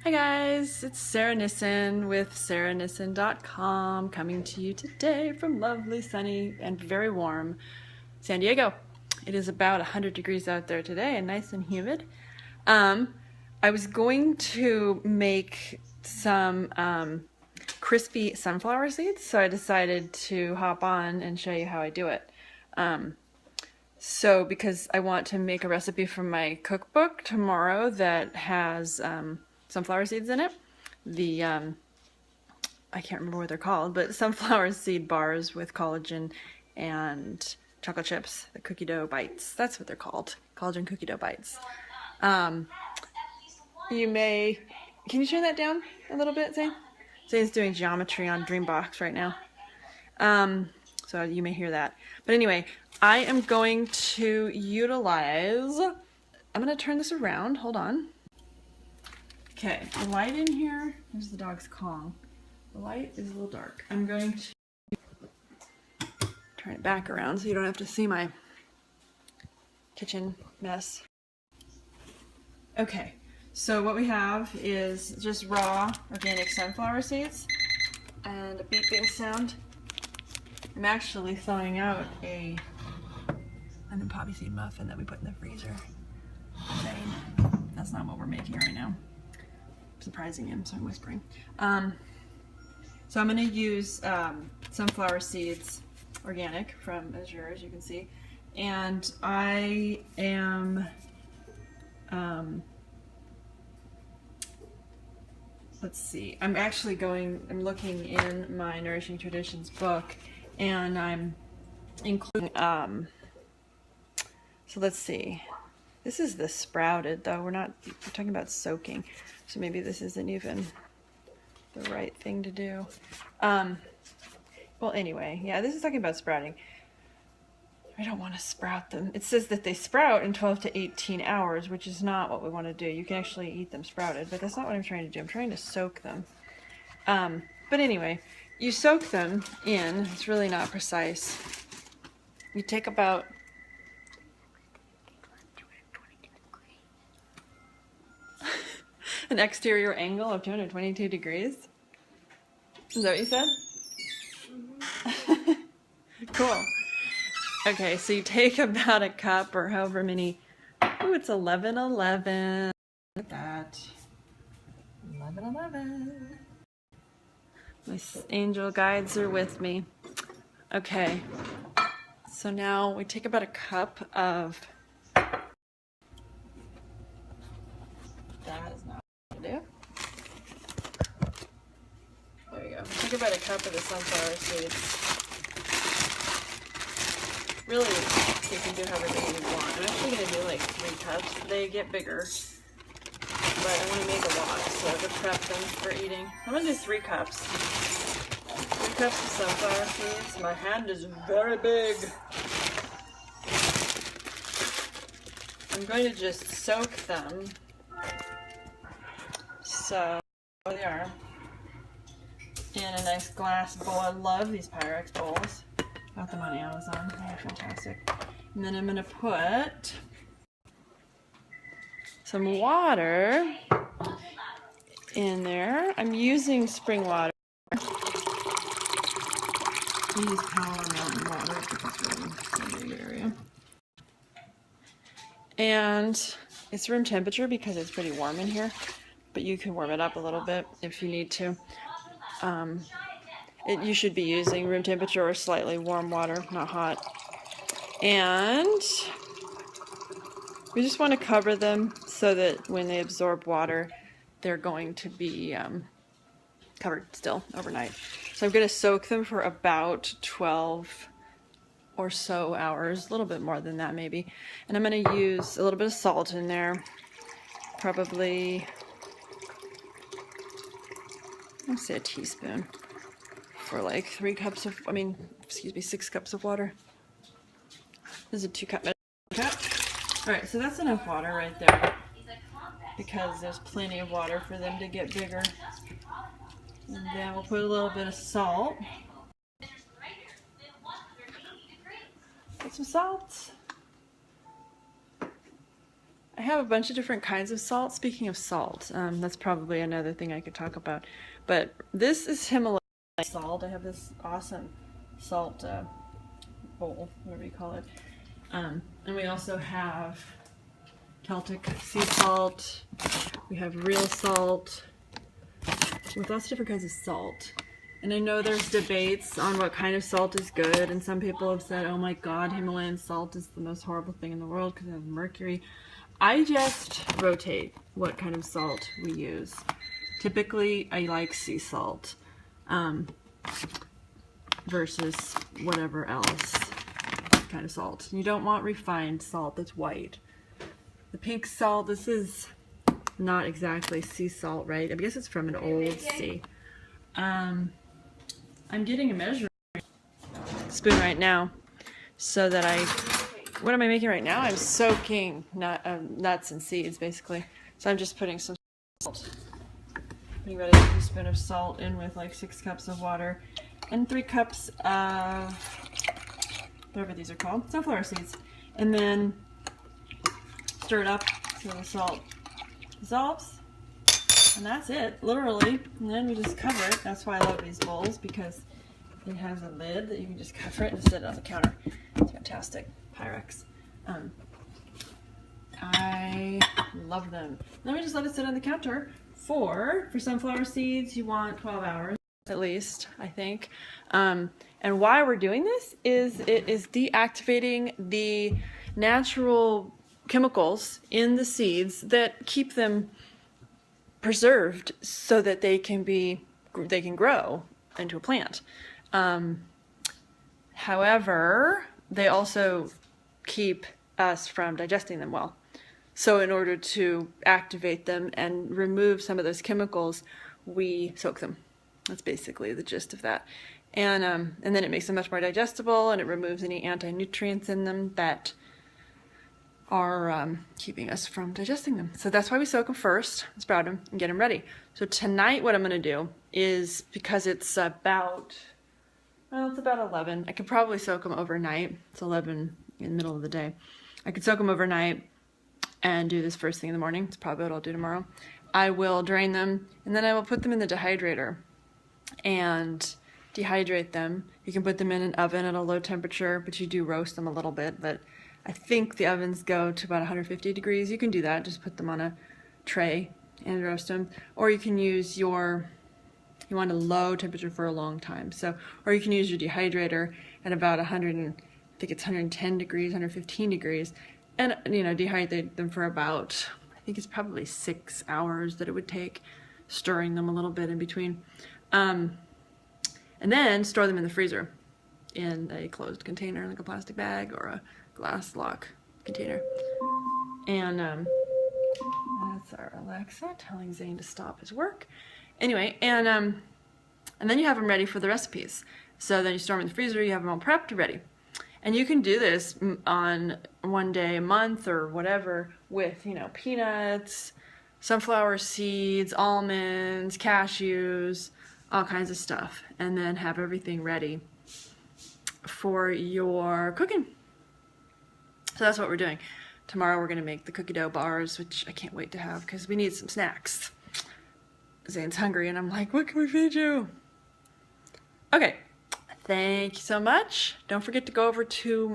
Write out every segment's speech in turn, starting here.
Hi guys, it's Sarah Nissen with sarahnissen.com coming to you today from lovely, sunny, and very warm San Diego. It is about 100 degrees out there today and nice and humid. I was going to make some crispy sunflower seeds, so I decided to hop on and show you how I do it. So because I want to make a recipe from my cookbook tomorrow that has sunflower seeds in it. The I can't remember what they're called, but sunflower seed bars with collagen and chocolate chips, the cookie dough bites. That's what they're called, collagen cookie dough bites. Can you turn that down a little bit, Zane? Zane's doing geometry on Dreambox right now. So you may hear that. But anyway, I am going to utilize, I'm going to turn this around, hold on. Okay, the light in here, there's the dog's Kong. The light is a little dark. I'm going to turn it back around so you don't have to see my kitchen mess. Okay, so what we have is just raw organic sunflower seeds and a beeping sound. I'm actually thawing out a lemon poppy seed muffin that we put in the freezer. That's not what we're making right now. I'm surprising him, so I'm whispering. So I'm going to use sunflower seeds, organic from Azure, as you can see, and I am let's see. I'm looking in my Nourishing Traditions book, and I'm including, so let's see. This is the sprouted, though. We're talking about soaking, so maybe this isn't even the right thing to do. Well, anyway, yeah, this is talking about sprouting. I don't want to sprout them. It says that they sprout in 12 to 18 hours, which is not what we want to do. You can actually eat them sprouted, but that's not what I'm trying to do. I'm trying to soak them. But anyway, you soak them in. It's really not precise. You take about an exterior angle of 222 degrees. Is that what you said? Cool. Okay, so you take about a cup or however many. Oh, it's 11:11. Look at that. 11:11. My angel guides are with me. Okay. So now we take about a cup of. That is not what to do. There you go. Take about a cup of the sunflower seeds. Really, you can do however many you want. I'm actually going to do like 3 cups. They get bigger, but I want to make a lot, so to prep them for eating. I'm going to do 3 cups. 3 cups of sunflower seeds. My hand is very big. I'm going to just soak them. So, there they are. In a nice glass bowl. I love these Pyrex bowls. Got them on Amazon. They're fantastic. And then I'm going to put some water in there. I'm using spring water. I use Power Mountain water because it's really in the area. And it's room temperature because it's pretty warm in here, but you can warm it up a little bit if you need to. You should be using room temperature or slightly warm water, not hot. And we just want to cover them so that when they absorb water, they're going to be covered still overnight. So I'm going to soak them for about 12 or so hours, a little bit more than that maybe. And I'm going to use a little bit of salt in there, probably, let's say a teaspoon. For like 6 cups of water. This is a 2-cup cup. Alright, so that's enough water right there. Because there's plenty of water for them to get bigger. And then we'll put a little bit of salt. Put some salt. I have a bunch of different kinds of salt. Speaking of salt, that's probably another thing I could talk about. But this is Himalayan salt. I have this awesome salt bowl, whatever you call it. And we also have Celtic sea salt. We have real salt. With lots of different kinds of salt. And I know there's debates on what kind of salt is good, and some people have said, oh my god, Himalayan salt is the most horrible thing in the world because it has mercury. I just rotate what kind of salt we use. Typically, I like sea salt versus whatever else kind of salt. You don't want refined salt that's white. The pink salt, this is not exactly sea salt, right? I guess it's from an old sea. I'm getting a measuring spoon right now so that what am I making right now? I'm soaking nuts and seeds, basically. So I'm just putting some salt. Putting about a teaspoon of salt in with like 6 cups of water and 3 cups of whatever these are called, sunflower seeds. And then stir it up so the salt dissolves. And that's it, literally. And then we just cover it. That's why I love these bowls, because it has a lid that you can just cover it and set it on the counter. It's fantastic. Pyrex. I love them. Then we just let it sit on the counter for sunflower seeds. You want 12 hours at least, I think. And why we're doing this is it is deactivating the natural chemicals in the seeds that keep them preserved so that they can grow into a plant. However, they also keep us from digesting them well. So in order to activate them and remove some of those chemicals, we soak them. That's basically the gist of that. And then it makes them much more digestible, and it removes any anti-nutrients in them that are keeping us from digesting them. So that's why we soak them first, sprout them, and get them ready. So tonight what I'm going to do is, because it's about 11. I could probably soak them overnight. It's 11 in the middle of the day. I could soak them overnight and do this first thing in the morning. It's probably what I'll do tomorrow. I will drain them, and then I will put them in the dehydrator and dehydrate them. You can put them in an oven at a low temperature, but you do roast them a little bit. But I think the ovens go to about 150 degrees. You can do that. Just put them on a tray and roast them. Or you can use you want a low temperature for a long time. Or you can use your dehydrator at about 110 degrees, 115 degrees, and dehydrate them for about, I think it's probably 6 hours that it would take, stirring them a little bit in between. And then store them in the freezer in a closed container, like a plastic bag or a glass lock container. And that's our Alexa telling Zane to stop his work. Anyway, and then you have them ready for the recipes. So then you store them in the freezer, you have them all prepped, ready. And you can do this on one day a month or whatever with, peanuts, sunflower seeds, almonds, cashews, all kinds of stuff. And then have everything ready for your cooking. So that's what we're doing. Tomorrow we're going to make the cookie dough bars, which I can't wait to have because we need some snacks. Zane's hungry and I'm like, what can we feed you? Okay. Thank you so much. Don't forget to go over to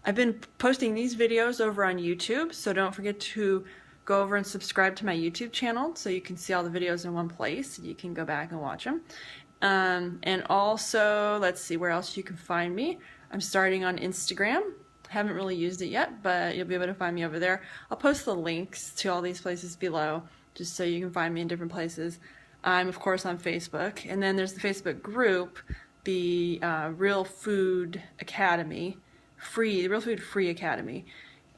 I've been posting these videos over on YouTube, so don't forget to go over and subscribe to my YouTube channel so you can see all the videos in one place. You can go back and watch them. And also, let's see where else you can find me. I'm starting on Instagram. Haven't really used it yet, but you'll be able to find me over there. I'll post the links to all these places below just so you can find me in different places. I'm, of course, on Facebook. And then there's the Facebook group, the Real Food Academy, the Real Food Free Academy.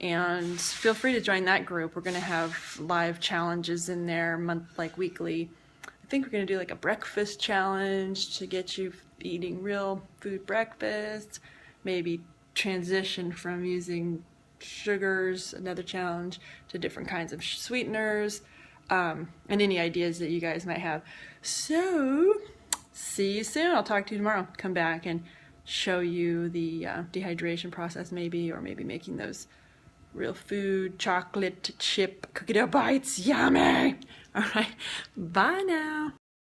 And feel free to join that group. We're going to have live challenges in there, weekly. I think we're going to do like a breakfast challenge to get you eating real food breakfast. Maybe transition from using sugars, another challenge, to different kinds of sweeteners, and any ideas that you guys might have. So, see you soon. I'll talk to you tomorrow. Come back and show you the dehydration process maybe, or maybe making those real food, chocolate chip cookie dough bites. Yummy! All right, bye now.